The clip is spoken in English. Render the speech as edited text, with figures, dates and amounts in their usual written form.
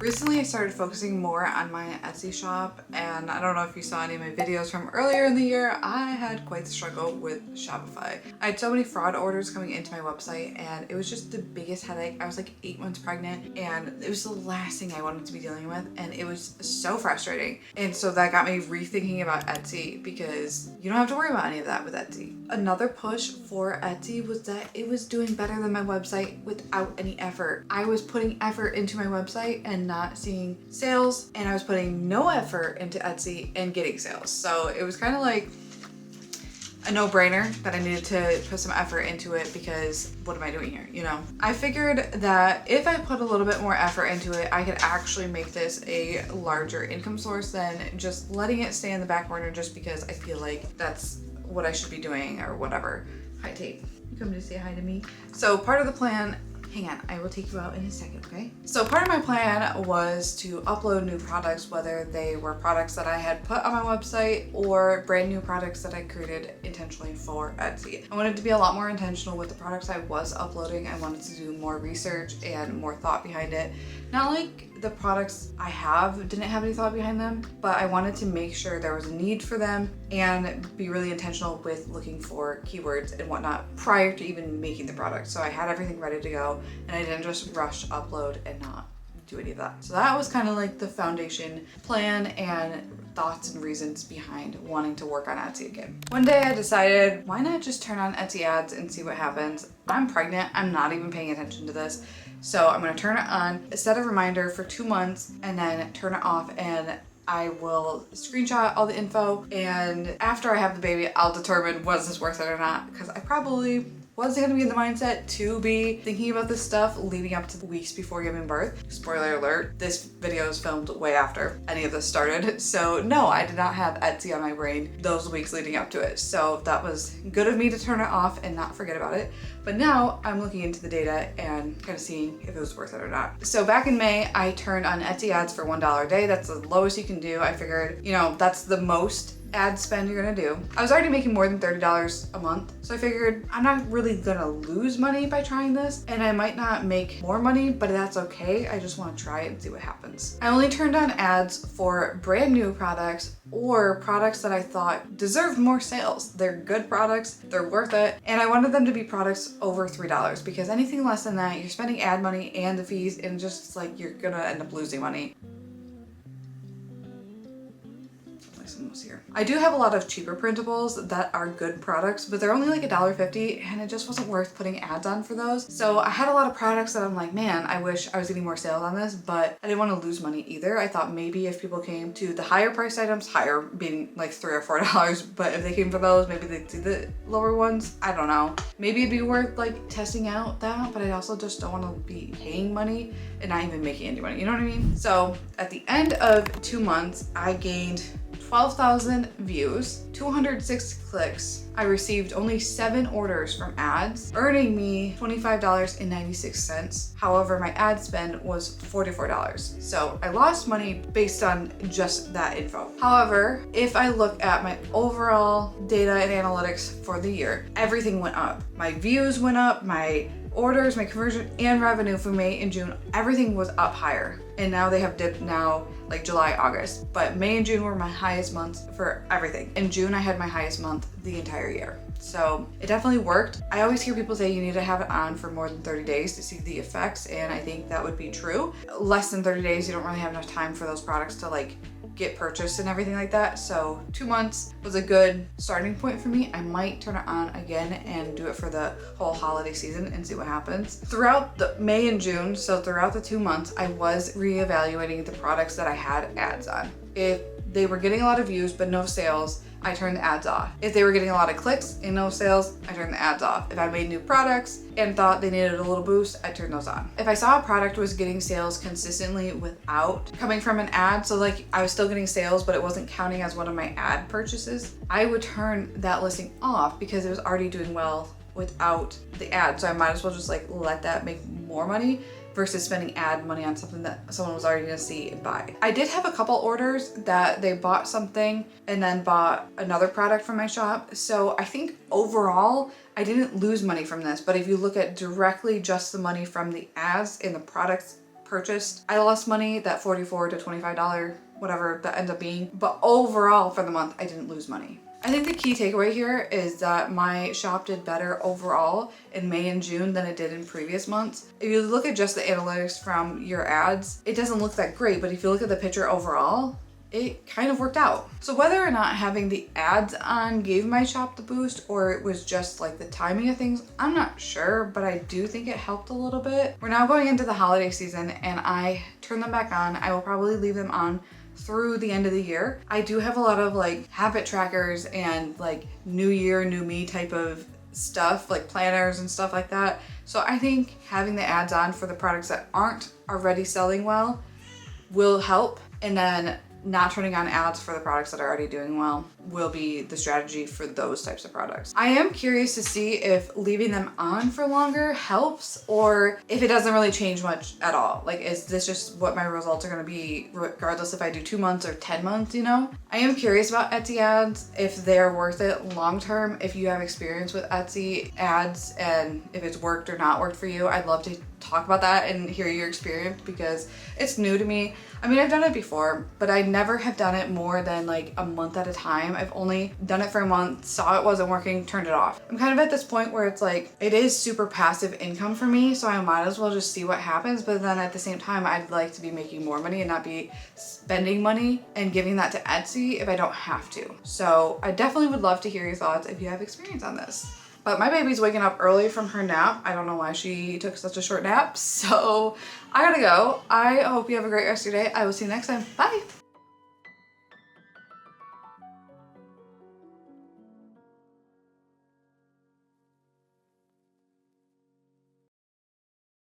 Recently I started focusing more on my Etsy shop, and I don't know if you saw any of my videos from earlier in the year, I had quite the struggle with Shopify. I had so many fraud orders coming into my website and it was just the biggest headache. I was like 8 months pregnant and it was the last thing I wanted to be dealing with, and it was so frustrating. And so that got me rethinking about Etsy, because you don't have to worry about any of that with Etsy. Another push for Etsy was that it was doing better than my website without any effort. I was putting effort into my website and not seeing sales, and I was putting no effort into Etsy and getting sales. So it was kind of like a no-brainer that I needed to put some effort into it, because what am I doing here, you know? I figured that if I put a little bit more effort into it, I could actually make this a larger income source than just letting it stay in the back burner just because I feel like that's what I should be doing or whatever. Hi, Tate. You come to say hi to me? So part of the plan, hang on, I will take you out in a second, okay? So part of my plan was to upload new products, whether they were products that I had put on my website or brand new products that I created intentionally for Etsy. I wanted to be a lot more intentional with the products I was uploading. I wanted to do more research and more thought behind it. Not like the products I have didn't have any thought behind them, but I wanted to make sure there was a need for them and be really intentional with looking for keywords and whatnot prior to even making the product. So I had everything ready to go and I didn't just rush upload and not do any of that. So that was kind of like the foundation plan and thoughts and reasons behind wanting to work on Etsy again. One day I decided, why not just turn on Etsy ads and see what happens? I'm pregnant, I'm not even paying attention to this. So I'm gonna turn it on, set a reminder for 2 months, and then turn it off, and I will screenshot all the info. And after I have the baby, I'll determine was this worth it or not, because I probably wasn't gonna be in the mindset to be thinking about this stuff leading up to the weeks before giving birth. Spoiler alert, this video is filmed way after any of this started. So no, I did not have Etsy on my brain those weeks leading up to it. So that was good of me to turn it off and not forget about it. But now I'm looking into the data and kind of seeing if it was worth it or not. So back in May, I turned on Etsy ads for $1 a day. That's the lowest you can do. I figured, you know, that's the most ad spend you're gonna do. I was already making more than $30 a month, so I figured I'm not really gonna lose money by trying this, and I might not make more money, but that's okay. I just wanna try it and see what happens. I only turned on ads for brand new products or products that I thought deserved more sales. They're good products, they're worth it, and I wanted them to be products over $3, because anything less than that, you're spending ad money and the fees, and just like you're gonna end up losing money. Here. I do have a lot of cheaper printables that are good products, but they're only like $1.50, and it just wasn't worth putting ads on for those. So I had a lot of products that I'm like, man, I wish I was getting more sales on this, but I didn't want to lose money either. I thought maybe if people came to the higher priced items, higher being like $3 or $4, but if they came for those, maybe they'd see the lower ones. I don't know. Maybe it'd be worth like testing out that, but I also just don't want to be paying money and not even making any money. You know what I mean? So at the end of 2 months, I gained 12,000 views, 206 clicks. I received only 7 orders from ads, earning me $25.96. However, my ad spend was $44. So I lost money based on just that info. However, if I look at my overall data and analytics for the year, everything went up. My views went up, my orders, my conversion, and revenue for May and June, everything was up higher. And now they have dipped now, like July, August. But May and June were my highest months for everything. In June, I had my highest month the entire year. So it definitely worked. I always hear people say you need to have it on for more than 30 days to see the effects, and I think that would be true. Less than 30 days, you don't really have enough time for those products to like get purchased and everything like that. So 2 months was a good starting point for me. I might turn it on again and do it for the whole holiday season and see what happens. Throughout the May and June, so throughout the 2 months, I was reevaluating the products that I had ads on. If they were getting a lot of views but no sales, I turned the ads off. If they were getting a lot of clicks and no sales, I turned the ads off. If I made new products and thought they needed a little boost, I turned those on. If I saw a product was getting sales consistently without coming from an ad, so like I was still getting sales, but it wasn't counting as one of my ad purchases, I would turn that listing off because it was already doing well without the ad. So I might as well just like let that make more money versus spending ad money on something that someone was already gonna see and buy. I did have a couple orders that they bought something and then bought another product from my shop. So I think overall, I didn't lose money from this, but if you look at directly just the money from the ads and the products purchased, I lost money, that $44 to $25, whatever that ends up being. But overall for the month, I didn't lose money. I think the key takeaway here is that my shop did better overall in May and June than it did in previous months. If you look at just the analytics from your ads, it doesn't look that great, but if you look at the picture overall, it kind of worked out. So whether or not having the ads on gave my shop the boost, or it was just like the timing of things, I'm not sure, but I do think it helped a little bit. We're now going into the holiday season and I turned them back on. I will probably leave them on through the end of the year. I do have a lot of like habit trackers and like new year, new me type of stuff, like planners and stuff like that. So I think having the ads on for the products that aren't already selling well will help, and then not turning on ads for the products that are already doing well will be the strategy for those types of products. I am curious to see if leaving them on for longer helps, or if it doesn't really change much at all. Like, is this just what my results are gonna be regardless if I do 2 months or 10 months, you know? I am curious about Etsy ads, if they're worth it long-term. If you have experience with Etsy ads and if it's worked or not worked for you, I'd love to talk about that and hear your experience because it's new to me. I mean, I've done it before, but I never have done it more than like a month at a time. I've only done it for a month, saw it wasn't working, turned it off. I'm kind of at this point where it's like, it is super passive income for me, so I might as well just see what happens. But then at the same time, I'd like to be making more money and not be spending money and giving that to Etsy if I don't have to. So I definitely would love to hear your thoughts if you have experience on this. But my baby's waking up early from her nap. I don't know why she took such a short nap, so I gotta go. I hope you have a great rest of your day. I will see you next time. Bye.